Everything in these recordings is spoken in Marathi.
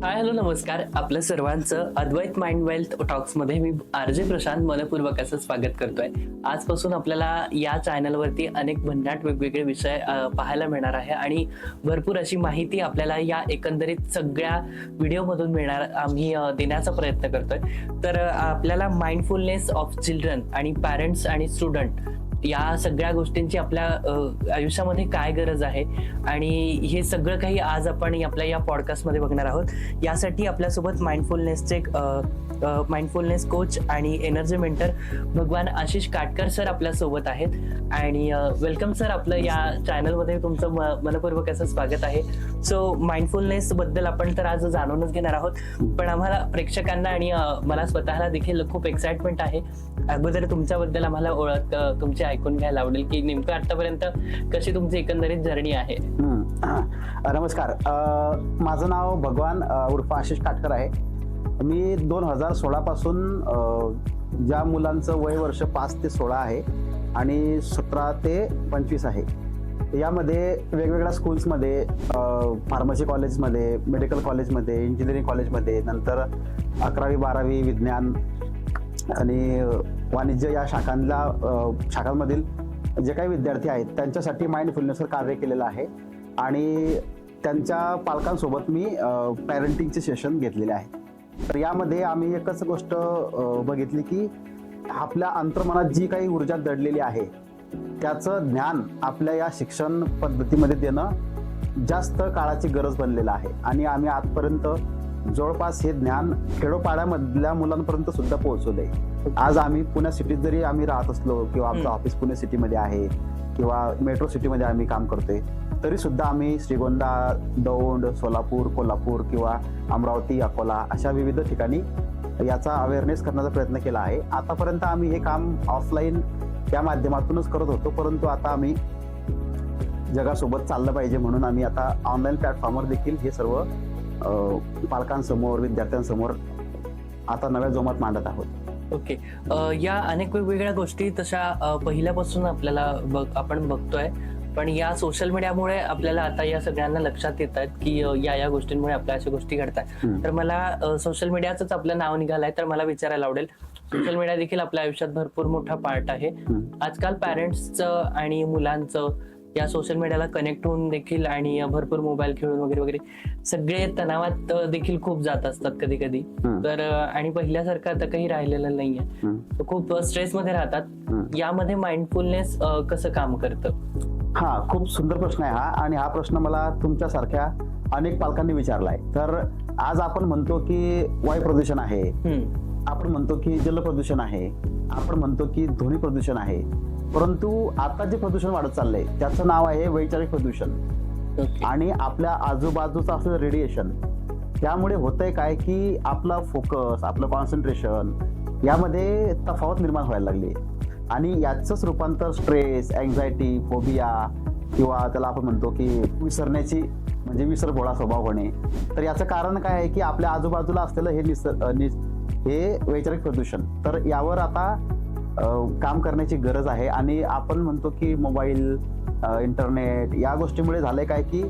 हाय हॅलो नमस्कार. आपलं सर्वांचं अद्वैत माइंड वेल्थ टॉक्स मध्ये मी आरजे प्रशांत मनपूर्वक असं स्वागत करतोय. आजपासून आपल्याला या चॅनलवरती अनेक भन्नाट वेगवेगळे विषय पाहायला मिळणार आहे आणि भरपूर अशी माहिती आपल्याला या एकंदरीत सगळ्या व्हिडिओमधून मिळणार आम्ही देण्याचा प्रयत्न करतोय. तर आपल्याला माइंडफुलनेस ऑफ चिल्ड्रन आणि पॅरेंट्स आणि स्टुडंट या सगळ्या गोष्टींची आपल्या आयुष्यामध्ये काय गरज आहे आणि हे सगळं काही आज आपण आपल्या या पॉडकास्टमध्ये बघणार आहोत. यासाठी आपल्यासोबत माइंडफुलनेस कोच आणि एनर्जी मेंटर भगवान आशिष काटकर सर आपल्यासोबत आहेत आणि वेलकम सर. आपलं या चॅनलमध्ये तुमचं मनपूर्वक असं स्वागत आहे. सो माइंडफुलनेस बद्दल आपण तर आज जाणूनच घेणार आहोत, पण आम्हाला प्रेक्षकांना आणि मला स्वतःला देखील खूप एक्साइटमेंट आहे. अगोदर तुमच्याबद्दल आम्हाला ओळख तुमची ऐकून घ्यायला आवडेल की नेमकं आतापर्यंत कशी तुमची एकंदरीत जर्नी आहे. नमस्कार, माझं नाव भगवान उर्फ आशिष काटकर आहे. मी 2016 पासून ज्या मुलांचं वय वर्ष 5 ते 16 आहे आणि 17 ते 25 आहे, यामध्ये वेगवेगळ्या स्कूल्समध्ये, फार्मसी कॉलेजमध्ये, मेडिकल कॉलेजमध्ये, इंजिनिअरिंग कॉलेजमध्ये, नंतर 11वी 12वी विज्ञान आणि वाणिज्य या शाखांमधील जे काही विद्यार्थी आहेत त्यांच्यासाठी माइंडफुलनेसवर कार्य केलेलं आहे आणि त्यांच्या पालकांसोबत मी पॅरेंटिंगचे सेशन घेतलेले आहे. तर यामध्ये आम्ही एकच गोष्ट बघितली की आपल्या अंतर्मनात जी काही ऊर्जा दडलेली आहे त्याचं ज्ञान आपल्या या शिक्षण पद्धतीमध्ये देणं जास्त काळाची गरज बनलेलं आहे आणि आम्ही आजपर्यंत जवळपास हे ज्ञान खेडोपाड्यामधल्या मुलांपर्यंत सुद्धा पोहोचवलंय. आज आम्ही पुणे सिटीत जरी आम्ही राहत असलो किंवा आमचं ऑफिस पुणे सिटीमध्ये आहे किंवा मेट्रो सिटीमध्ये आम्ही काम करतोय, तरी सुद्धा आम्ही श्रीगोंदा, दौंड, सोलापूर, कोल्हापूर किंवा अमरावती, अकोला अशा विविध ठिकाणी याचा अवेअरनेस करण्याचा प्रयत्न केला आहे. आतापर्यंत आम्ही हे काम ऑफलाईन या माध्यमातूनच करत होतो, परंतु आता आम्ही जगासोबत चाललं पाहिजे म्हणून आम्ही आता ऑनलाईन प्लॅटफॉर्मवर देखील हे सर्व पालकांसमोर, विद्यार्थ्यांसमोर आता नव्या जोमात मांडत आहोत. ओके. या अनेक वेगवेगळ्या गोष्टी तशा पहिल्यापासून आपल्याला आपण बघतोय, पण या सोशल मीडियामुळे आपल्याला आता या सगळ्यांना लक्षात येत आहेत की या गोष्टींमुळे आपल्या अशा गोष्टी घडतात. तर मला सोशल मीडियाचंच आपलं नाव निघालंय, तर मला विचारायला आवडेल, सोशल मीडिया देखील आपल्या आयुष्यात भरपूर मोठा पार्ट आहे. आजकाल पॅरेंट्सचं आणि मुलांचं या सोशल मीडियाला कनेक्ट होऊन देखील आणि भरपूर मोबाईल खेळून वगैरे वगैरे सगळे तणावात देखील खूप जात असतात कधी कधी. तर आणि पहिल्यासारखं आता काही राहिलेलं नाहीये, खूप स्ट्रेसमध्ये राहतात. यामध्ये माइंडफुलनेस कसं काम करतं? हा, खूप सुंदर प्रश्न आहे हा, आणि हा प्रश्न मला तुमच्यासारख्या अनेक पालकांनी विचारलाय. तर आज आपण म्हणतो की वायू प्रदूषण आहे, आपण म्हणतो की जल प्रदूषण आहे, आपण म्हणतो की ध्वनी प्रदूषण आहे, परंतु आता जे प्रदूषण वाढत चाललंय त्याचं नाव आहे वैचारिक प्रदूषण. आणि आपल्या आजूबाजूचं असलेलं रेडिएशन, त्यामुळे होतंय काय की आपला फोकस, आपलं कॉन्सन्ट्रेशन यामध्ये तफावत निर्माण व्हायला लागली आणि याचंच रूपांतर स्ट्रेस, अँझायटी, फोबिया किंवा त्याला आपण म्हणतो की विसरण्याची म्हणजे विसरभोळा स्वभाव होणे. तर याचं कारण काय आहे की आपल्या आजूबाजूला असलेलं हे वैचारिक प्रदूषण. तर यावर आता काम करण्याची गरज आहे आणि आपण म्हणतो की मोबाईल, इंटरनेट या गोष्टीमुळे झालंय काय की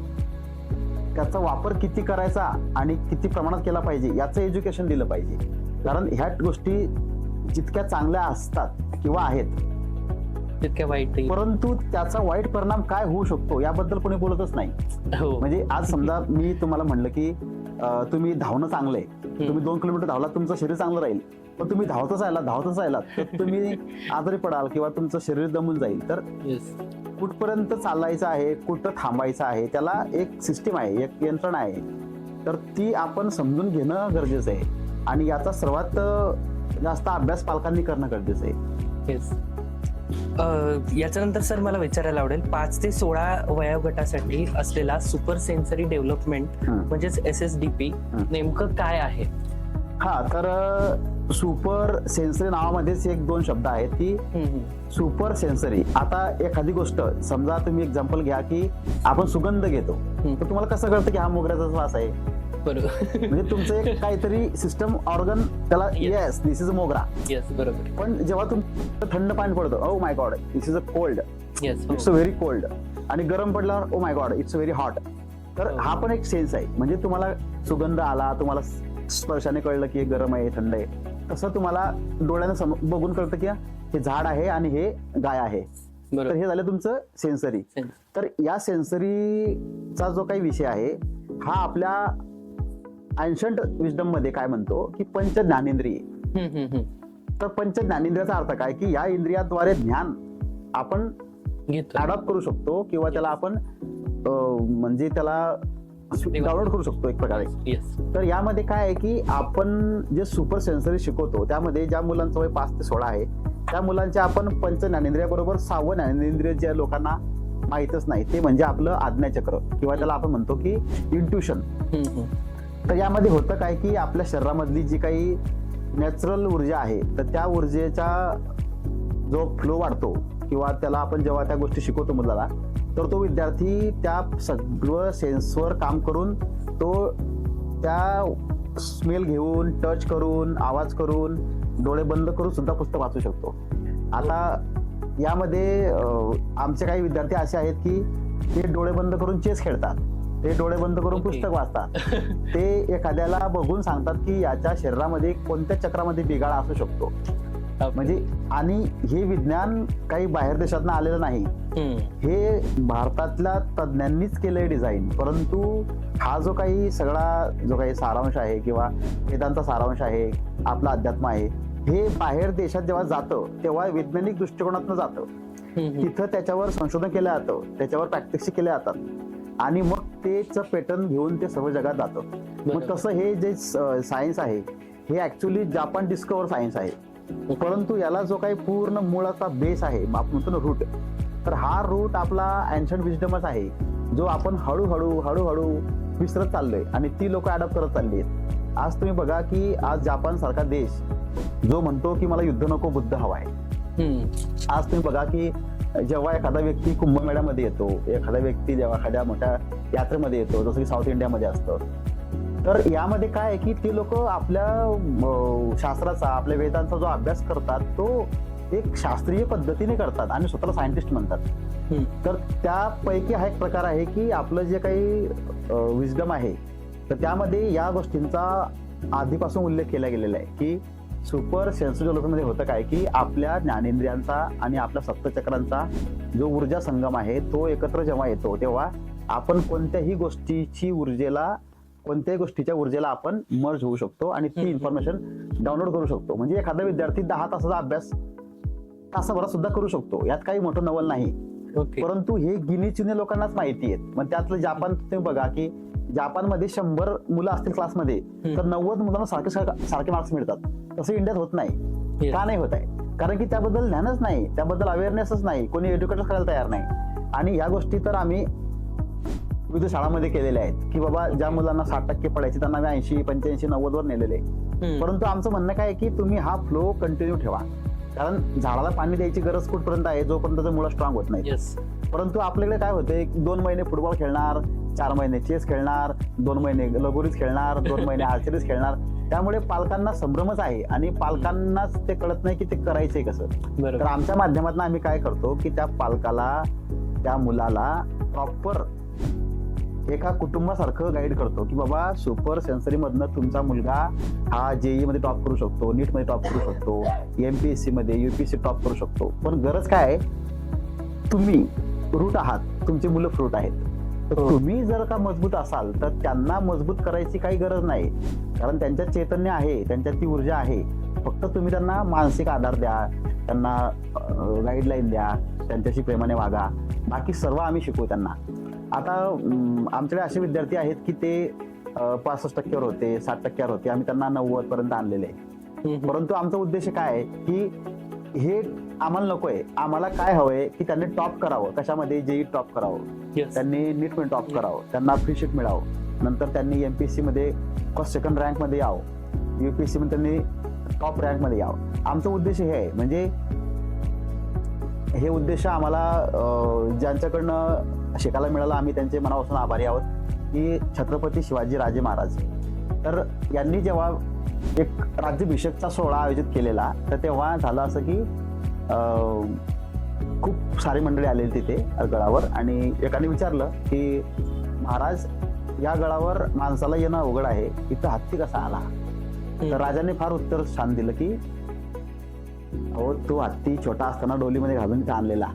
त्याचा वापर किती करायचा आणि किती प्रमाणात केला पाहिजे याचं एज्युकेशन दिलं पाहिजे. कारण ह्या गोष्टी जितक्या चांगल्या असतात किंवा आहेत तितक्या वाईट, परंतु त्याचा वाईट परिणाम काय होऊ शकतो याबद्दल कोणी बोलतच नाही. म्हणजे आज समजा मी तुम्हाला म्हणलं की तुम्ही धावणं चांगलंय, तुम्ही 2 किलोमीटर धावला तुमचं शरीर चांगलं राहील, पण तुम्ही धावतच राहिलात तर तुम्ही आजारी पडाल किंवा तुमचं शरीर दमून जाईल. तर कुठपर्यंत चालायचं आहे, कुठं थांबायचं आहे, त्याला एक सिस्टीम आहे, एक यंत्रणा आहे. तर ती आपण समजून घेणं गरजेचं आहे आणि याचा सर्वात जास्त अभ्यास पालकांनी करणं गरजेचं आहे. याच्यानंतर सर मला विचारायला आवडेल, 5 ते 16 वयोगटासाठी असलेला सुपर सेन्सरी डेव्हलपमेंट म्हणजेच SSDP नेमकं काय आहे? हा, तर सुपर सेन्सरी नावामध्येच 1-2 शब्द आहेत की सुपर सेन्सरी. आता एखादी गोष्ट समजा, तुम्ही एक्झाम्पल घ्या की आपण सुगंध घेतो, तर तुम्हाला कसं कळतं की हा मोगऱ्याचा वास आहे? बरोबर. म्हणजे तुमचं एक काहीतरी सिस्टम ऑर्गन त्याला येस दिस इज अ मोगरा. बरोबर. पण जेव्हा तुमचं थंड पाणी पडतं, oh my God this is a cold, it's a very cold, आणि गरम पडल्यावर oh my God it's a very hot. तर हा पण एक सेन्स आहे. म्हणजे तुम्हाला सुगंध आला, तुम्हाला स्पर्शाने कळलं की हे गरम आहे, थंड आहे, तसं तुम्हाला डोळ्यानं बघून कळतं की हे झाड आहे आणि हे गाय आहे. तर बरोबर. हे झालं तुमचं सेन्सरी. तर या सेन्सरीचा जो काही विषय आहे हा आपल्या एन्शंट विजडम मध्ये काय म्हणतो की पंच ज्ञानेंद्रिय. तर पंच ज्ञानेंद्रियाचा अर्थ काय की या इंद्रियाद्वारे ज्ञान आपण घेतो. अडॉप्ट करू शकतो किंवा त्याला आपण म्हणजे त्याला डाउनलोड करू शकतो एक प्रकारे. येस. तर यामध्ये काय आहे की आपण जे सुपर सेन्सरी शिकवतो त्यामध्ये ज्या मुलांचं वय 5 ते 16 आहे त्या मुलांचे आपण पंच ज्ञानेंद्रियाबरोबर 6वं ज्ञानेंद्रिय ज्या लोकांना माहीतच नाही ते म्हणजे आपलं आज्ञाचक्र किंवा त्याला आपण म्हणतो की इंट्युशन. तर यामध्ये होतं काय की आपल्या शरीरामधली जी काही नॅचरल ऊर्जा आहे तर त्या ऊर्जेचा जो फ्लो वाढतो किंवा त्याला आपण जेव्हा त्या गोष्टी शिकवतो मुलाला तर तो विद्यार्थी त्या सगळं सेन्सवर काम करून तो त्या स्मेल घेऊन, टच करून, आवाज करून, डोळे बंद करून सुद्धा पुस्तक वाचू शकतो. आता यामध्ये आमचे काही विद्यार्थी असे आहेत की ते डोळे बंद करून चेस खेळतात, ते डोळे बंद करून पुस्तक वाचतात, ते एखाद्याला बघून सांगतात की याच्या शरीरामध्ये कोणत्या चक्रामध्ये बिघाड असू शकतो. म्हणजे आणि हे विज्ञान काही बाहेर देशातनं आलेलं नाही, हे भारतातल्या तज्ज्ञांनीच केलंय डिझाईन. परंतु हा जो काही सगळा जो काही सारांश आहे किंवा वेदांचा सारांश आहे, आपला अध्यात्म आहे, हे बाहेर देशात जेव्हा जातं तेव्हा वैज्ञानिक दृष्टिकोनातनं जातं. तिथं त्याच्यावर संशोधन केलं जातं, त्याच्यावर प्रॅक्टिस केल्या जातात आणि मग तेच पॅटर्न घेऊन ते सर्व जगात जातं. मग तसं हे जे सायन्स आहे हे ऍक्च्युली जापान डिस्कवर सायन्स आहे. परंतु याला जो काही पूर्ण मुळाचा बेस आहे आपण म्हणतो ना रूट, तर हा रूट आपला एन्शंट विजडमच आहे जो आपण हळूहळू विसरत चाललोय आणि ती लोक अडॉप्ट करत चालली आहेत. आज तुम्ही बघा की आज जापान सारखा देश जो म्हणतो की मला युद्ध नको, बुद्ध हवा आहे. आज तुम्ही बघा की जेव्हा एखादा व्यक्ती कुंभमेळ्यामध्ये येतो, एखादा व्यक्ती जेव्हा एखाद्या मोठ्या यात्रेमध्ये येतो जसं की साऊथ इंडियामध्ये असतं, तर यामध्ये काय आहे की ते लोक आपल्या शास्त्राचा, आपल्या वेदांचा जो अभ्यास करतात तो एक शास्त्रीय पद्धतीने करतात आणि स्वतःला सायंटिस्ट म्हणतात. तर त्यापैकी हा एक प्रकार आहे की आपलं जे काही विजडम आहे तर त्यामध्ये या गोष्टींचा आधीपासून उल्लेख केला गेलेला आहे की सुपर सेन्सिटिव्ह डेव्हलपमेंटमध्ये होतं काय की आपल्या ज्ञानेंद्रियांचा आणि आपल्या सप्तचक्रांचा जो ऊर्जा संगम आहे तो एकत्र जेव्हा येतो तेव्हा आपण कोणत्याही गोष्टीच्या ऊर्जेला आपण मर्ज होऊ शकतो आणि ती इन्फॉर्मेशन डाउनलोड करू शकतो. म्हणजे एखादा विद्यार्थी 10 तासाचा अभ्यास तासाभरात सुद्धा करू शकतो, यात काही मोठं नवल नाही. परंतु हे गिनी चुनी लोकांनाच माहिती आहेत. मग त्यातलं जापान तुम्ही बघा की जापानमध्ये 100 मुलं असतील क्लासमध्ये तर 90 मुलांना सारखे मार्क्स मिळतात. तसं इंडियात होत नाही. का नाही होत आहे? कारण की त्याबद्दल ज्ञानच नाही, त्याबद्दल अवेअरनेसच नाही, कोणी एज्युकेट करायला तयार नाही. आणि या गोष्टी तर आम्ही विविध शाळांमध्ये केलेल्या आहेत की बाबा ज्या मुलांना 60% पडायचे त्यांना 80, 85, 90 वर नेलेले. परंतु आमचं म्हणणं काय की तुम्ही हा फ्लो कंटिन्यू ठेवा, कारण झाडाला पाणी द्यायची गरज कुठपर्यंत आहे जोपर्यंत मुलं स्ट्रॉंग होत नाही. परंतु आपल्याकडे काय होते, 2 महिने फुटबॉल खेळणार, 4 महिने चेस खेळणार, 2 महिने लगोरीज खेळणार, 2 महिने आर्चरीज खेळणार. त्यामुळे पालकांना संभ्रमच आहे आणि पालकांनाच ते कळत नाही की ते करायचंय कसं. तर आमच्या माध्यमातून आम्ही काय करतो की त्या पालकाला, त्या मुलाला प्रॉपर एका कुटुंबासारखं गाईड करतो की बाबा सुपर सेन्सरी मधनं तुमचा मुलगा हा जेई मध्ये टॉप करू शकतो, नीट मध्ये टॉप करू शकतो, एमपीएससी मध्ये, युपीएससी टॉप करू शकतो. पण गरज काय आहे, तुम्ही रूट आहात, तुमची मुलं फ्रूट आहेत. तर तुम्ही जर का मजबूत असाल तर त्यांना मजबूत करायची काही गरज नाही, कारण त्यांच्यात चैतन्य आहे, त्यांच्यात ती ऊर्जा आहे. फक्त तुम्ही त्यांना मानसिक आधार द्या, त्यांना गाईडलाईन द्या, त्यांच्याशी प्रेमाने वागा, बाकी सर्व आम्ही शिकवू त्यांना. आता आमच्याकडे असे विद्यार्थी आहेत की ते 65% होते, 60% होते, आम्ही त्यांना 90 पर्यंत आणलेले आहे. परंतु आमचा उद्देश काय आहे की हे आम्हाला नकोय, आम्हाला काय हवंय की त्यांनी टॉप करावं. कशामध्ये? जेई टॉप करावं, त्यांनी नीट मध्ये टॉप करावं, त्यांना फ्री शीट मिळावं, नंतर त्यांनी एमपीएससी मध्ये फर्स्ट सेकंड रँक मध्ये यावं, युपीएससी मध्ये त्यांनी टॉप रँक मध्ये यावं. आमचा उद्देश हे आहे. म्हणजे हे उद्देश आम्हाला ज्यांच्याकडनं शिकायला मिळालं आम्ही त्यांचे मनापासून आभारी आहोत की छत्रपती शिवाजी राजे महाराज. तर यांनी जेव्हा एक राज्याभिषेकचा सोहळा आयोजित केलेला तर तेव्हा झालं असं की खूप सारी मंडळी आलेली तिथे गडावर आणि एकाने विचारलं की महाराज या गडावर माणसाला येणं अवघड आहे, इथं हत्ती कसा आला? तर राजाने फार उत्तर छान दिलं की अहो, तो हत्ती छोटा असताना डोलीमध्ये घालून इथे आणलेला,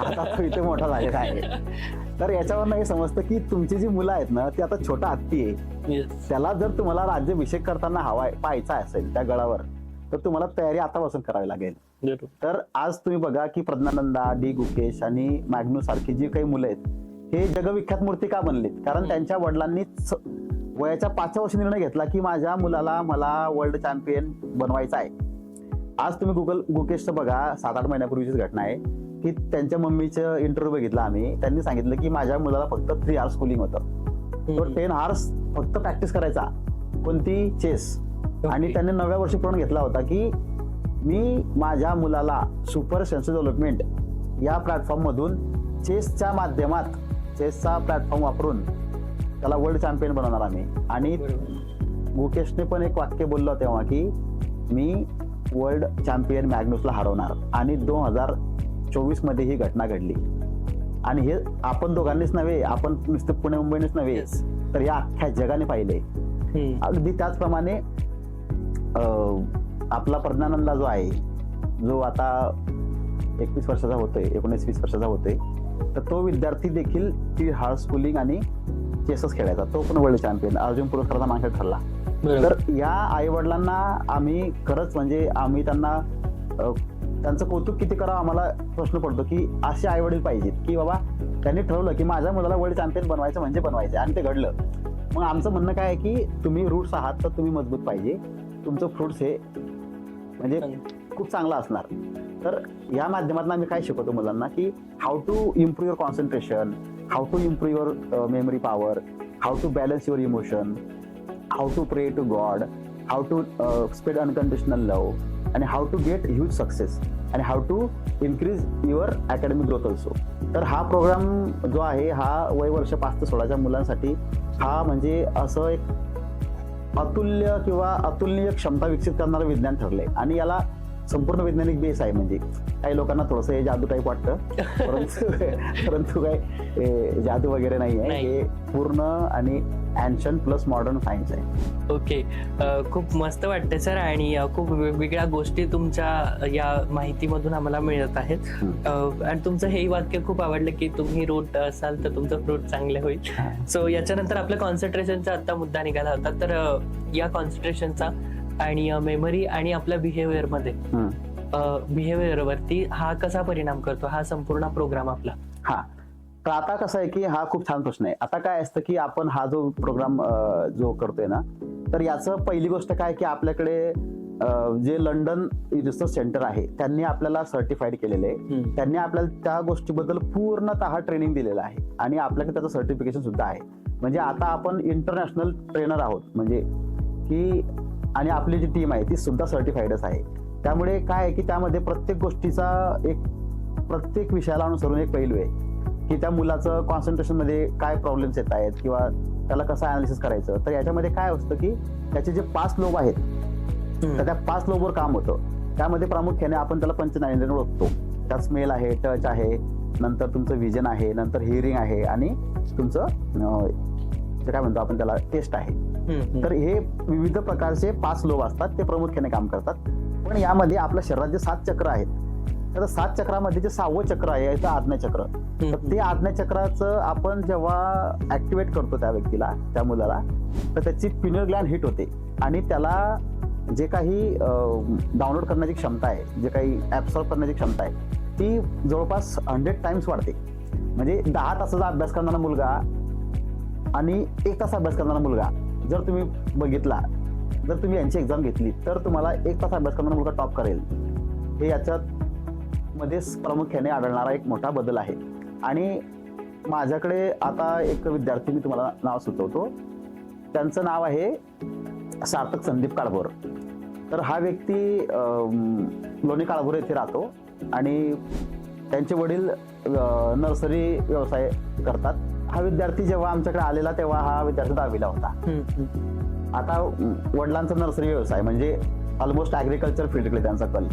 आता तो इथे मोठा झालेला आहे. तर याच्यावर हे समजतं की तुमची जी मुलं आहेत ना, ती आता छोटा हत्ती आहे. त्याला जर तुम्हाला राज्याभिषेक करताना हवाय पाहायचा असेल त्या गडावर, तर तुम्हाला तयारी आतापासून करावी लागेल. तर आज तुम्ही बघा की प्रज्ञानंदा, डी गुकेश आणि मॅग्नू सारखी जी काही मुलं आहेत, हे जगविख्यात मूर्ती का बनलीत? कारण त्यांच्या वडिलांनी वयाच्या 5व्या वर्षी निर्णय घेतला की माझ्या मुलाला मला वर्ल्ड चॅम्पियन बनवायचा आहे. आज तुम्ही गुकेशचं बघा, 7-8 महिन्यापूर्वीचीच घटना आहे की त्यांच्या मम्मीचं इंटरव्ह्यू बघितला आम्ही. त्यांनी सांगितलं की माझ्या मुलाला फक्त 3 आवर्स स्कूलिंग होतं, तो 10 आवर्स फक्त प्रॅक्टिस करायचा, कोणती? चेस. आणि त्यांनी 9व्या वर्षी पूर्ण घेतला होता की मी माझ्या मुलाला सुपर सेन्स डेव्हलपमेंट या प्लॅटफॉर्म मधून चेसच्या माध्यमात, चेसचा प्लॅटफॉर्म वापरून त्याला वर्ल्ड चॅम्पियन बनवणार आम्ही. आणि गुकेशने पण एक वाक्य बोललं तेव्हा की मी वर्ल्ड चॅम्पियन मॅग्नुसला हरवणार. आणि 2024 मध्ये ही घटना घडली. आणि हे आपण दोघांनीच नव्हे, आपण नुसतं पुणे मुंबईनेच नव्हे, तर या अख्ख्या जगाने पाहिले. अगदी त्याचप्रमाणे आपला प्रज्ञानंदा जो आहे, जो आता 21 वर्षाचा होतोय, 19-20 वर्षाचा होतोय, तर तो विद्यार्थी देखील 3 आवर्स स्कूलिंग आणि चेसच खेळायचा. तो पण वर्ल्ड चॅम्पियन, अर्जुन पुरस्काराचा मानकरी ठरला. तर या आई वडिलांना आम्ही खरंच म्हणजे आम्ही त्यांचं कौतुक किती करावं आम्हाला प्रश्न पडतो की असे आई वडील पाहिजेत की बाबा त्यांनी ठरवलं की माझ्या मुलाला वर्ल्ड चॅम्पियन बनवायचं म्हणजे बनवायचं, आणि ते घडलं. मग आमचं म्हणणं काय आहे की तुम्ही रूट्स आहात तर तुम्ही मजबूत पाहिजे, तुमचं फ्रुट्स हे म्हणजे खूप चांगलं असणार. तर या माध्यमातून आम्ही काय शिकवतो मुलांना की how to improve your concentration, how to improve your memory power, how to balance your emotion, how to pray to God, how to spread unconditional love, आणि how to get huge success, आणि how to increase your academic growth also. तर हा प्रोग्राम जो आहे हा वय वर्ष 5 ते 16च्या मुलांसाठी हा म्हणजे असं एक अतुल्य किंवा अतुलनीय क्षमता विकसित करणारं विज्ञान ठरलंय. आणि याला संपूर्ण वैज्ञानिक बेस आहे. म्हणजे काही लोकांना थोडंसं हे जादू टाईप वाटतं, परंतु काय जादू वगैरे नाही आहे, हे पूर्ण आणि एन्शंट प्लस मॉडर्न सायन्स आहे. ओके, खूप मस्त वाटते सर. आणि खूप वेगवेगळ्या गोष्टी तुमच्या या माहितीमधून आम्हाला मिळत आहेत. आणि तुमचं हे वाक्य खूप आवडलं की तुम्ही रूट असाल तर तुमचं फ्रूट चांगले होईल. सो याच्यानंतर आपल्या कॉन्सन्ट्रेशनचा आता मुद्दा निघाला होता. तर या कॉन्सन्ट्रेशनचा आणि मेमरी आणि आपल्या बिहेवियर मध्ये बिहेवियर वरती हा कसा परिणाम करतो हा संपूर्ण प्रोग्राम आपला? हा, तर आता कसं आहे की हा खूप छान प्रश्न आहे. आता काय असतं की आपण हा जो प्रोग्राम जो करतोय ना, तर याचं पहिली गोष्ट काय की आपल्याकडे जे लंडन रिसर्च सेंटर आहे त्यांनी आपल्याला सर्टिफाईड केलेलं आहे. त्यांनी आपल्याला त्या गोष्टीबद्दल पूर्णतः ट्रेनिंग दिलेलं आहे आणि आपल्याकडे त्याचं सर्टिफिकेशन सुद्धा आहे. म्हणजे आता आपण इंटरनॅशनल ट्रेनर आहोत, म्हणजे की आणि आपली जी टीम आहे ती सुद्धा सर्टिफाईडच आहे. त्यामुळे काय आहे की त्यामध्ये प्रत्येक गोष्टीचा प्रत्येक विषयाला अनुसरून एक पैलू आहे की त्या मुलाचं कॉन्सन्ट्रेशन मध्ये काय प्रॉब्लेम्स येत आहेत किंवा त्याला कसं अनालिसिस करायचं. तर याच्यामध्ये काय असतं की त्याचे जे 5 लोब आहेत तर त्या 5 लोबवर काम होतं. त्यामध्ये प्रामुख्याने आपण त्याला पंचज्ञानेंद्रिय ओळखतो. त्यात स्मेल आहे, टच आहे, नंतर तुमचं व्हिजन आहे, नंतर हिअरिंग आहे आणि तुमचं काय म्हणतो आपण त्याला टेस्ट आहे. तर हे विविध प्रकारचे 5 लोब असतात, ते प्रामुख्याने काम करतात. पण यामध्ये आपल्या शरीरात जे 7 चक्र आहेत, तर 7 चक्रामध्ये जे 6वं चक्र आहे ते आज्ञाचक्र. तर ते आज्ञाचक्राचं आपण जेव्हा ऍक्टिव्हेट करतो त्या व्यक्तीला, त्या मुलाला, तर त्याची पिनियल ग्लॅंड हिट होते आणि त्याला जे काही डाउनलोड करण्याची क्षमता आहे, जे काही ऍब्सॉर्ब करण्याची क्षमता आहे, ती जवळपास 100 टाइम्स वाढते. म्हणजे 10 तासाचा अभ्यास करणारा मुलगा आणि 1 तास अभ्यास करणारा मुलगा जर तुम्ही बघितला, जर तुम्ही यांची एक्झाम घेतली तर तुम्हाला 1 तास अभ्यास करणारा मुलगा टॉप करेल. हे याच्यात मध्ये प्रामुख्याने आढळणारा एक मोठा बदल आहे. आणि माझ्याकडे आता एक विद्यार्थी मी तुम्हाला नाव सुचवतो. त्यांचं नाव आहे सार्थक संदीप काळभोर. तर हा व्यक्ती लोणी काळभोर येथे राहतो आणि त्यांचे वडील नर्सरी व्यवसाय करतात. हा विद्यार्थी जेव्हा आमच्याकडे आलेला तेव्हा हा विद्यार्थी 10वीला होता. आता वडिलांचा नर्सरी व्यवसाय म्हणजे ऑलमोस्ट ऍग्रिकल्चर फील्डकडे त्यांचा कल.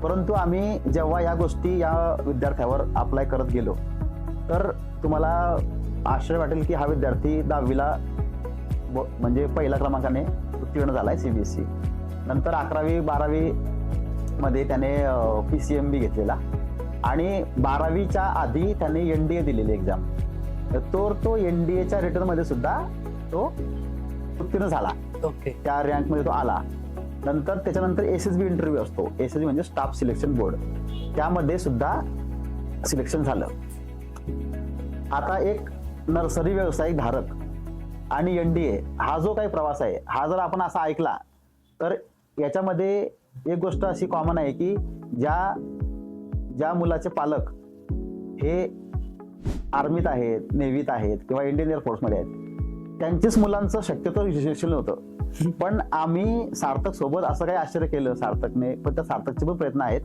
परंतु आम्ही जेव्हा या गोष्टी या विद्यार्थ्यावर अप्लाय करत गेलो तर तुम्हाला आश्चर्य वाटेल की हा विद्यार्थी 10वीला म्हणजे पहिल्या क्रमांकाने उत्तीर्ण झालाय सीबीएसई. नंतर 11वी 12वी मध्ये त्याने PCMB घेतलेला आणि 12वीच्या आधी त्याने NDA दिलेली एक्झाम. तर तो NDAच्या रिटर्न मध्ये सुद्धा तो उत्तीर्ण झाला. ओके. त्या रँक मध्ये तो आला. नंतर त्याच्यानंतर SSB इंटरव्ह्यू असतो. SSB म्हणजे स्टाफ सिलेक्शन बोर्ड. त्यामध्ये सुद्धा सिलेक्शन झालं. आता एक नर्सरी व्यावसायिक धारक आणि NDA हा जो काही प्रवास आहे हा जर आपण असा ऐकला तर याच्यामध्ये एक गोष्ट अशी कॉमन आहे की ज्या मुलाचे पालक हे आर्मीत आहेत, नेव्हीत आहेत किंवा इंडियन एअरफोर्समध्ये आहेत त्यांचीच मुलांचं शक्यतो रिलेशन होतं. पण आम्ही सार्थक सोबत असं काही आश्चर्य केलं सार्थकने, पण त्या सार्थकचे पण प्रयत्न आहेत.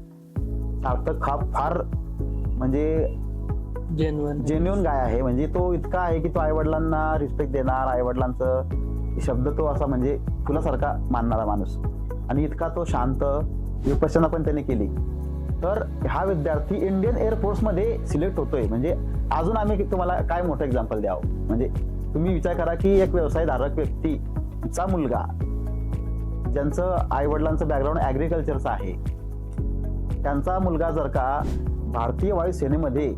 सार्थक हा फार म्हणजे जेन्युइन गाय आहे. म्हणजे तो इतका आहे की तो आईवडिलांना रिस्पेक्ट देणार, आईवडिलांचं शब्द तो असा म्हणजे फुलासारखा मानणारा माणूस. आणि इतका तो शांत, विपश्यना पण त्याने केली. तर हा विद्यार्थी इंडियन एअरफोर्स मध्ये सिलेक्ट होतोय. म्हणजे अजून आम्ही तुम्हाला काय मोठं एक्झाम्पल द्यावं. म्हणजे तुम्ही विचार करा की एक व्यवसायधारक व्यक्तीचा मुलगा ज्यांचं आईवडिलांचं बॅकग्राऊंड ऍग्रिकल्चरचं आहे, त्यांचा मुलगा जर का भारतीय वायुसेनेमध्ये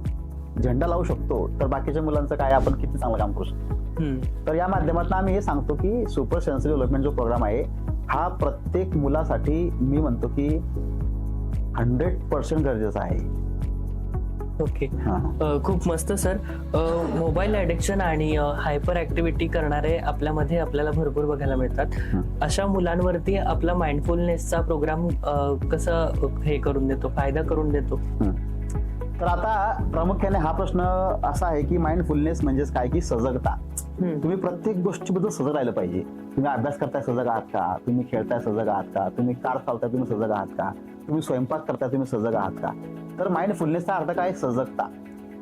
झेंडा लावू शकतो तर बाकीच्या मुलांचं काय, आपण किती चांगलं काम करू शकतो. तर या माध्यमातून आम्ही हे सांगतो की सुपर सेन्सरी डेव्हलपमेंट जो प्रोग्राम आहे हा प्रत्येक मुलासाठी मी म्हणतो की 100% गरजेचा आहे. ओके. खूप मस्त सर. मोबाईल ऍडिक्शन आणि हायपर ऍक्टिव्हिटी करणारे आपल्यामध्ये आपल्याला भरपूर बघायला मिळतात. अशा मुलांवरती आपला माइंडफुलनेसचा प्रोग्राम कसं हे करून देतो, फायदा करून देतो? तर आता प्रामुख्याने हा प्रश्न असा आहे की माइंडफुलनेस म्हणजेच काय की सजगता. तुम्ही प्रत्येक गोष्टीबद्दल सजग राहिलं पाहिजे. तुम्ही अभ्यास करताय सजग आहात का, तुम्ही खेळताय सजग आहात का, तुम्ही कार चालताय तुम्ही सजग आहात का, तुम्ही स्वयंपाक करताय तुम्ही सजग आहात का. तर माइंडफुलनेसचा अर्थ काय, सजगता.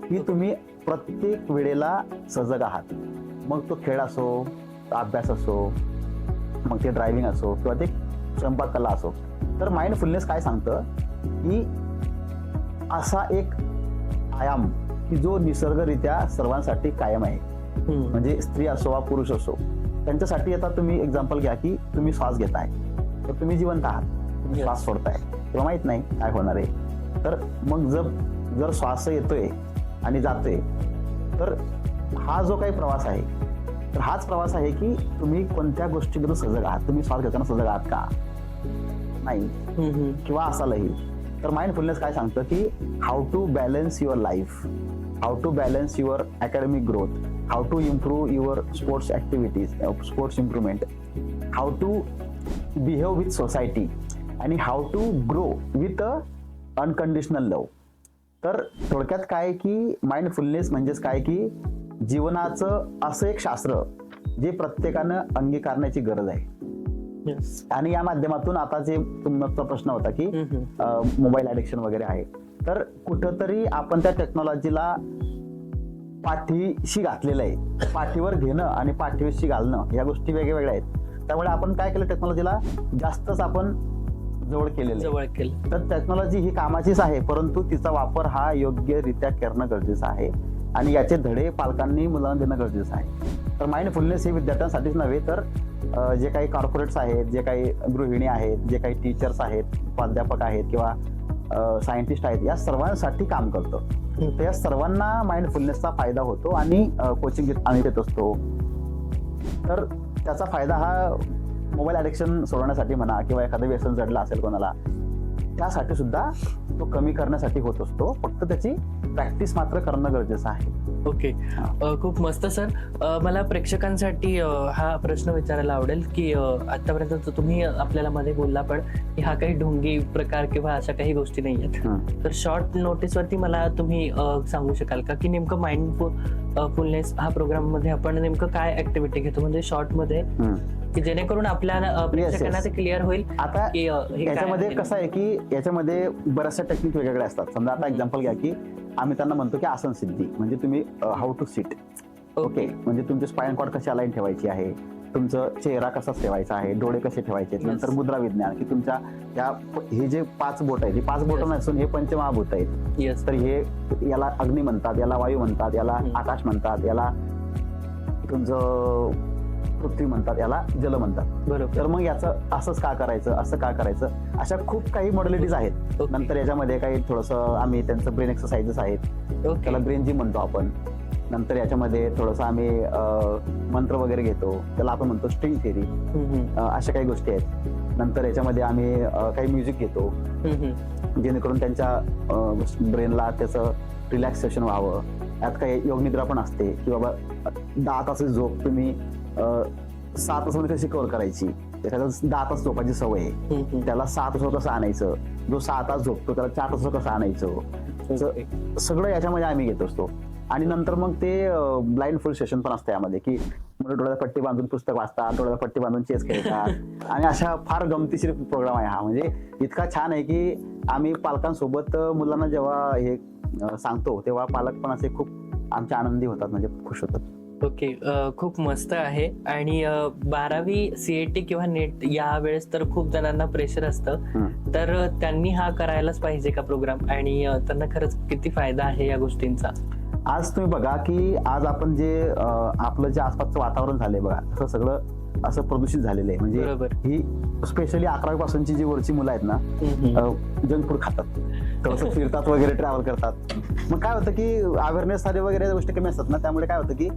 की तुम्ही प्रत्येक वेळेला सजग आहात. मग तो खेळ असो, अभ्यास असो, मग ते ड्रायव्हिंग असो किंवा ते स्वयंपाक कला असो. तर माइंडफुलनेस काय सांगतं की असा एक आयाम की जो निसर्गरित्या सर्वांसाठी कायम आहे. म्हणजे स्त्री असो वा पुरुष असो त्यांच्यासाठी. आता तुम्ही एक्झाम्पल घ्या की तुम्ही श्वास घेताय तर तुम्ही जिवंत आहात, तुम्ही श्वास सोडताय तेव्हा माहित नाही काय होणार आहे. तर मग जर श्वास येतोय आणि जातोय तर हा जो काही प्रवास आहे तर हाच प्रवास आहे की तुम्ही कोणत्या गोष्टीबद्दल सजग आहात. तुम्ही श्वास घेताना सजग आहात का, नाही किंवा असालही. तर माइंडफुलनेस काय सांगतं की how to balance your life, how to balance your academic growth, how to improve your sports activities, sports improvement, how to behave with society आणि how to grow with unconditional love. तर थोडक्यात काय की माइंडफुलनेस म्हणजेच काय की जीवनाचं असं एक शास्त्र जे प्रत्येकानं अंगीकारण्याची गरज आहे. आणि या माध्यमातून आता जे तुमचा प्रश्न होता की मोबाईल ऍडिक्शन वगैरे आहे, तर कुठंतरी आपण त्या टेक्नॉलॉजीला पाठीशी घातलेलं आहे. पाठीवर घेणं आणि पाठीशी घालणं या गोष्टी वेगवेगळ्या आहेत. त्यामुळे आपण काय केलं, टेक्नॉलॉजीला जास्तच आपण जवळ केलेलं. तर टेक्नॉलॉजी ही कामाचीच आहे, परंतु तिचा वापर हा योग्यरित्या करणं गरजेचं आहे आणि याचे धडे पालकांनी मुलांना देणं गरजेचं आहे. तर माइंडफुलनेस हे विद्यार्थ्यांसाठीच नव्हे तर जे काही कॉर्पोरेट्स आहेत, जे काही गृहिणी आहेत, जे काही टीचर्स आहेत, प्राध्यापक आहेत किंवा सायंटिस्ट आहेत, या सर्वांसाठी काम करतं. तर या सर्वांना माइंडफुलनेसचा फायदा होतो आणि कोचिंग आम्ही देत असतो. तर त्याचा फायदा हा मोबाईल ऍडिक्शन सोडवण्यासाठी म्हणा किंवा एखादं व्यसन जडलं असेल कोणाला त्यासाठी सुद्धा तो कमी करण्यासाठी होत असतो. फक्त त्याची प्रॅक्टिस मात्र करणं गरजेचं आहे. ओके. खूप मस्त सर. मला प्रेक्षकांसाठी हा प्रश्न विचारायला आवडेल की आतापर्यंत तुम्ही आपल्याला मध्ये बोलला पण की हा काही ढोंगी प्रकार किंवा अशा काही गोष्टी नाही आहेत. तर शॉर्ट नोटीसवरती मला तुम्ही सांगू शकाल का की नेमकं माइंडफुलनेस हा प्रोग्राम मध्ये आपण नेमकं काय ऍक्टिव्हिटी घेतो, म्हणजे शॉर्ट मध्ये, की जेणेकरून आपल्या प्रेक्षकांना ते क्लिअर होईल. आता याच्यामध्ये कसं आहे की याच्यामध्ये बऱ्याचशा टेक्निक वेगवेगळ्या असतात. समजा आता एक्झाम्पल घ्या की आम्ही त्यांना म्हणतो की आसन सिद्धी, म्हणजे तुम्ही हाऊ टू सिट. ओके, म्हणजे तुमची स्पाइन कॉर्ड कशी अलाइन ठेवायची आहे, तुमचं चेहरा कसा ठेवायचा आहे, डोळे कसे ठेवायचे, नंतर मुद्रा विज्ञान, की तुमच्या हे जे 5 बोट आहेत, हे 5 बोट नसून हे पंचमहाभूत आहेत. येस. तर हे याला अग्नी म्हणतात, याला वायू म्हणतात, याला आकाश म्हणतात, याला तुमचं पृथ्वी म्हणतात, याला जल म्हणतात. बरोबर. तर मग याचं असंच का करायचं, असं का करायचं, अशा खूप काही मॉडेलिटीज आहेत. नंतर याच्यामध्ये काही थोडंसं आम्ही त्यांचं ब्रेन एक्सरसाइजेस आहेत, त्याला ब्रेन जिम म्हणतो आपण. नंतर याच्यामध्ये थोडंसं आम्ही मंत्र वगैरे घेतो, त्याला आपण म्हणतो स्ट्रिंग थेरी. अशा काही गोष्टी आहेत. नंतर याच्यामध्ये आम्ही काही म्युझिक घेतो, जेणेकरून त्यांच्या ब्रेनला त्याचं रिलॅक्सेशन व्हावं. यात काही योगनिद्रा पण असते, की बाबा 10 तास झोप तुम्ही 6 तासामध्ये कशी कव्हर करायची. एखाद्या 10 तास झोपायची सवय आहे, त्याला 6 तास कसं आणायचं. जो 6 तास झोपतो त्याला 4 तास कसं आणायचं, सगळं याच्यामध्ये आम्ही घेत असतो. आणि नंतर मग ते ब्लाइंड फुल सेशन पण असतं यामध्ये, की मुलं डोळ्याला पट्टी बांधून पुस्तक वाचतात, डोळ्याला पट्टी बांधून चेस खेळतात. आणि अशा फार गमतीशीर प्रोग्राम आहे हा. म्हणजे इतका छान आहे की आम्ही पालकांसोबत मुलांना जेव्हा हे सांगतो तेव्हा पालक पण असे खूप आमच्या आनंदी होतात, म्हणजे खुश होतात. ओके. खूप मस्त आहे. आणि 12वी CAT किंवा नेट या वेळेस तर खूप जणांना प्रेशर असतं, तर त्यांनी हा करायलाच पाहिजे का प्रोग्राम, आणि त्यांना खरंच किती फायदा आहे या गोष्टींचा? आज तुम्ही बघा की आज आपण जे आपलं जे आसपासचं वातावरण झालंय बघा, असं सगळं असं प्रदूषित झालेलं आहे. म्हणजे ही स्पेशली 11वी पासूनची जी वरची मुलं आहेत ना, जंक फूड खातात, थोडंसं फिरतात वगैरे, ट्रॅव्हल करतात. मग काय होतं की अवेअरनेस साठी वगैरे गोष्टी कमी असतात ना, त्यामुळे काय होतं की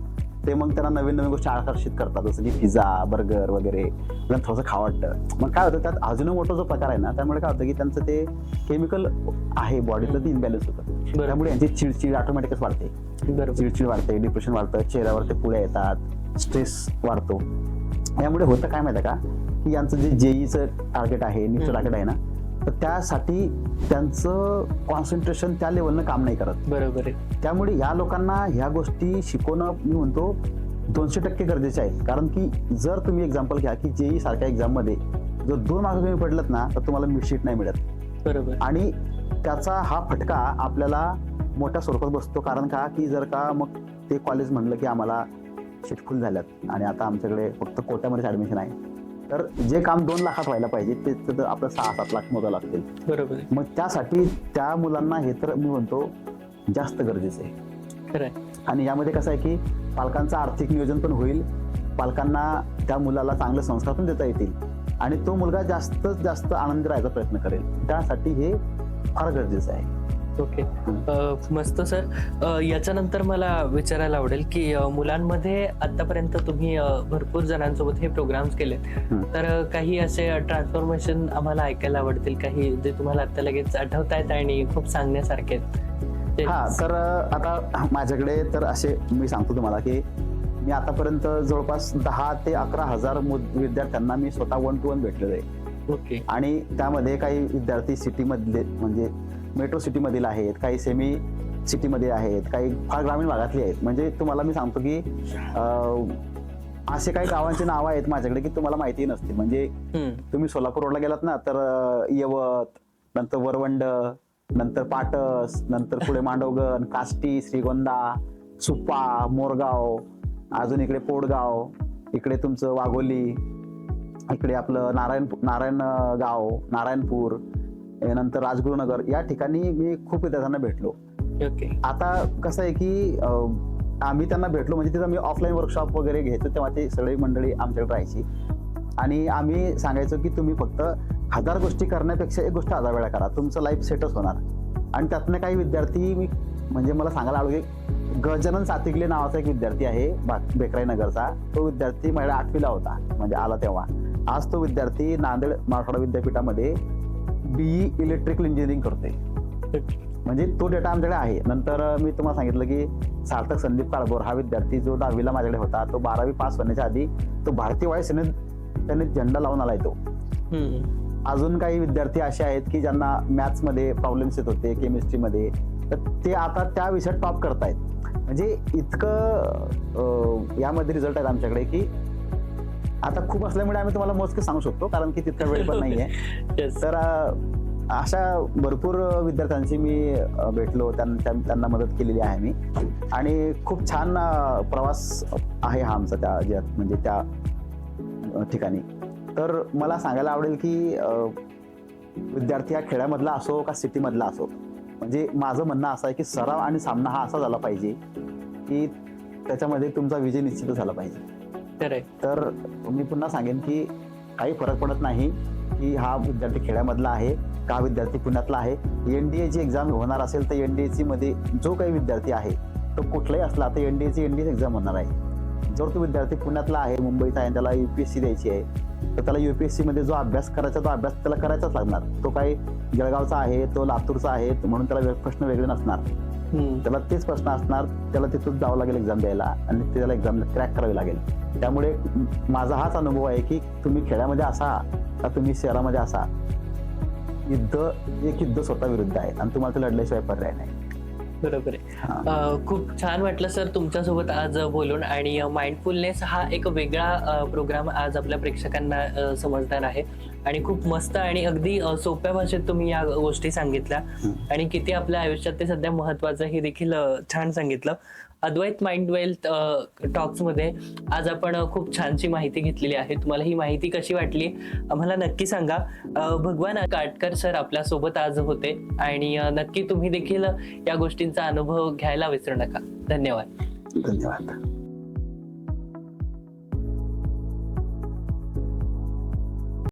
ते मग त्यांना नवीन नवीन गोष्टी आकर्षित करतात, जसं की पिझ्झा, बर्गर वगैरे, त्यांना थोडंसं खावं वाटतं. मग काय होतं त्यात अजिनोमोटो जो प्रकार आहे ना, त्यामुळे काय होतं की त्यांचं ते केमिकल आहे बॉडीतलं ते इम्बॅलन्स होतं. त्यामुळे यांची चिडचिड ऑटोमॅटिकच वाढते, चिडचिड वाढते, डिप्रेशन वाढतं, चेहऱ्यावर ते पुढे येतात, स्ट्रेस वाढतो. यामुळे होतं काय माहिती का, की यांचं जे JEEचं टार्गेट आहे, नीटचं टार्गेट आहे ना, तर त्यासाठी त्यांचं कॉन्सन्ट्रेशन त्या लेवलनं काम नाही करत. बरोबर आहे. त्यामुळे या लोकांना ह्या गोष्टी शिकवणं मी म्हणतो 200% गरजेचे आहे. कारण की जर तुम्ही एक्झाम्पल घ्या की JEE सारख्या एक्झाम मध्ये जर 2 मार्क तुम्ही पडलात ना, तर तुम्हाला मिडशीट नाही मिळत. बरोबर. आणि त्याचा हा फटका आपल्याला मोठ्या स्वरूपात बसतो. कारण का की जर का मग ते कॉलेज म्हणलं की आम्हाला सीट फुल झाल्यात आणि आता आमच्याकडे फक्त कोट्यामध्येच ऍडमिशन आहे, तर जे काम 2 लाखात व्हायला पाहिजे ते तर आपलं 6-7 लाख मोजावं लागतील. बरोबर. मग त्यासाठी त्या मुलांना हे तर मी म्हणतो जास्त गरजेचं आहे. खरंय. आणि यामध्ये कसं आहे की पालकांचं आर्थिक नियोजन पण होईल, पालकांना त्या मुलाला चांगले संस्कार पण देता येतील, आणि तो मुलगा जास्तीत जास्त आनंदी राहायचा प्रयत्न करेल. त्यासाठी हे फार गरजेचं आहे. ओके. मस्त सर. याच्यानंतर मला विचारायला आवडेल की मुलांमध्ये आतापर्यंत तुम्ही भरपूर जणांसोबत हे प्रोग्राम्स केलेत, तर काही असे ट्रान्सफॉर्मेशन आम्हाला ऐकायला आवडतील, काही जे तुम्हाला आता लगेच आठवत आहेत आणि खूप सांगण्यासारखे आहेत? हा, तर आता माझ्याकडे तर असे मी सांगतो तुम्हाला की मी आतापर्यंत जवळपास 10 ते 11 हजार विद्यार्थ्यांना मी स्वतः 1-to-1 भेटलेलो आहे. ओके. आणि त्यामध्ये काही विद्यार्थी सिटीमधले म्हणजे मेट्रो सिटीमधील आहेत, काही सेमी सिटीमध्ये आहेत, काही फार ग्रामीण भागातली आहेत. म्हणजे तुम्हाला मी सांगतो की असे काही गावांची नावं आहेत माझ्याकडे की तुम्हाला माहिती नसतील. म्हणजे तुम्ही सोलापूर रोडला गेलात ना, तर यवत, नंतर वरवंड, नंतर पाटस, नंतर पुढे मांडवगण, काष्टी, श्रीगोंदा, सुप्पा, मोरगाव, अजून इकडे पोडगाव, इकडे तुमचं वाघोली, इकडे आपलं नारायणगाव, नारायणपूर, नंतर राजगुरुनगर, या ठिकाणी मी खूप विद्यार्थ्यांना भेटलो. ओके. आता कसं आहे की आम्ही त्यांना भेटलो म्हणजे तिथं मी ऑफलाईन वर्कशॉप वगैरे घ्यायचो, तेव्हा ते सगळी मंडळी आमच्याकडे राहायची. आणि आम्ही सांगायचो की तुम्ही फक्त 1000 गोष्टी करण्यापेक्षा एक गोष्ट 1000 वेळा करा, तुमचं लाईफ सेटच होणार. आणि त्यातनं काही विद्यार्थी मी म्हणजे मला सांगायला आवडेल की गजानन सातिगले नावाचा एक विद्यार्थी आहे बेकराई नगरचा. तो विद्यार्थी माझ्या 8वीला होता, म्हणजे आला तेव्हा. आज तो विद्यार्थी नांदेड मराठवाडा विद्यापीठामध्ये BE इलेक्ट्रिकल इंजिनिअरिंग करतोय. म्हणजे तो डेटा आमच्याकडे आहे. नंतर मी तुम्हाला सांगितलं की सार्थक संदीप काळभोर हा विद्यार्थी जो 10वीला माझ्याकडे होता, तो 12वी पास होण्याच्या आधी तो भारतीय वायुसेनेत त्याने झेंडा लावून आलाय तो. अजून काही विद्यार्थी असे आहेत की ज्यांना मॅथ्स मध्ये प्रॉब्लेम्स येत होते, केमिस्ट्रीमध्ये, तर ते आता त्या विषयात टॉप करतायत. म्हणजे इतकं यामध्ये रिझल्ट आहेत आमच्याकडे की आता खूप असल्यामुळे आम्ही तुम्हाला मोजके सांगू शकतो, कारण की तितका वेळ पण नाहीये. तर अशा भरपूर विद्यार्थ्यांशी मी भेटलो, त्यांना मदत केलेली आहे मी. आणि खूप छान प्रवास आहे हा आमचा त्या म्हणजे त्या ठिकाणी. तर मला सांगायला आवडेल की विद्यार्थी हा खेड्यामधला असो का सिटीमधला असो, म्हणजे माझं म्हणणं असं आहे की सराव आणि सामना हा असा झाला पाहिजे की त्याच्यामध्ये तुमचा विजय निश्चित झाला पाहिजे. खरंय. तर मी पुन्हा सांगेन की काही फरक पडत नाही की हा विद्यार्थी खेड्यामधला आहे का हा विद्यार्थी पुण्यातला आहे. एनडीएची एक्झाम होणार असेल तर एनडीएची मध्ये जो काही विद्यार्थी आहे तो कुठलाही असला तर एनडीएची एक्झाम होणार आहे. जर तो विद्यार्थी पुण्यातला आहे, मुंबईचा आहे, त्याला युपीएससी द्यायची आहे, तर त्याला युपीएससी मध्ये जो अभ्यास करायचा तो अभ्यास त्याला करायचाच लागणार. तो काही जळगावचा आहे, तो लातूरचा आहे म्हणून त्याला प्रश्न वेगळे नसणार. त्याला तेच प्रश्न असणार, त्याला तिथून जावं लागेल एक्झाम द्यायला आणि त्याला एक्झाम क्रॅक करावी लागेल. त्यामुळे माझा हाच अनुभव आहे की तुम्ही खेड्यामध्ये असा का तुम्ही शहरामध्ये असा, एक युद्ध स्वतः विरुद्ध आहे आणि तुम्हाला ते लढल्याशिवाय पर्याय नाही. बरोबर आहे. खूप छान वाटलं सर तुमच्यासोबत आज बोलून. आणि माइंडफुलनेस हा एक वेगळा प्रोग्राम आज आपल्या प्रेक्षकांना समजणार आहे आणि खूप मस्त आणि अगदी सोप्या भाषेत तुम्ही या गोष्टी सांगितल्या आणि किती आपल्या आयुष्यात ते सध्या महत्वाचं हे देखील छान सांगितलं. अद्वैत माइंड वेल्थ टॉक्स मध्ये आज आपण खूप छानशी माहिती घेतलेली आहे. तुम्हाला ही माहिती कशी वाटली आम्हाला नक्की सांगा. भगवान काटकर सर आपल्या सोबत आज होते आणि नक्की तुम्ही देखील या गोष्टींचा अनुभव घ्यायला विसरू नका. धन्यवाद. धन्यवाद.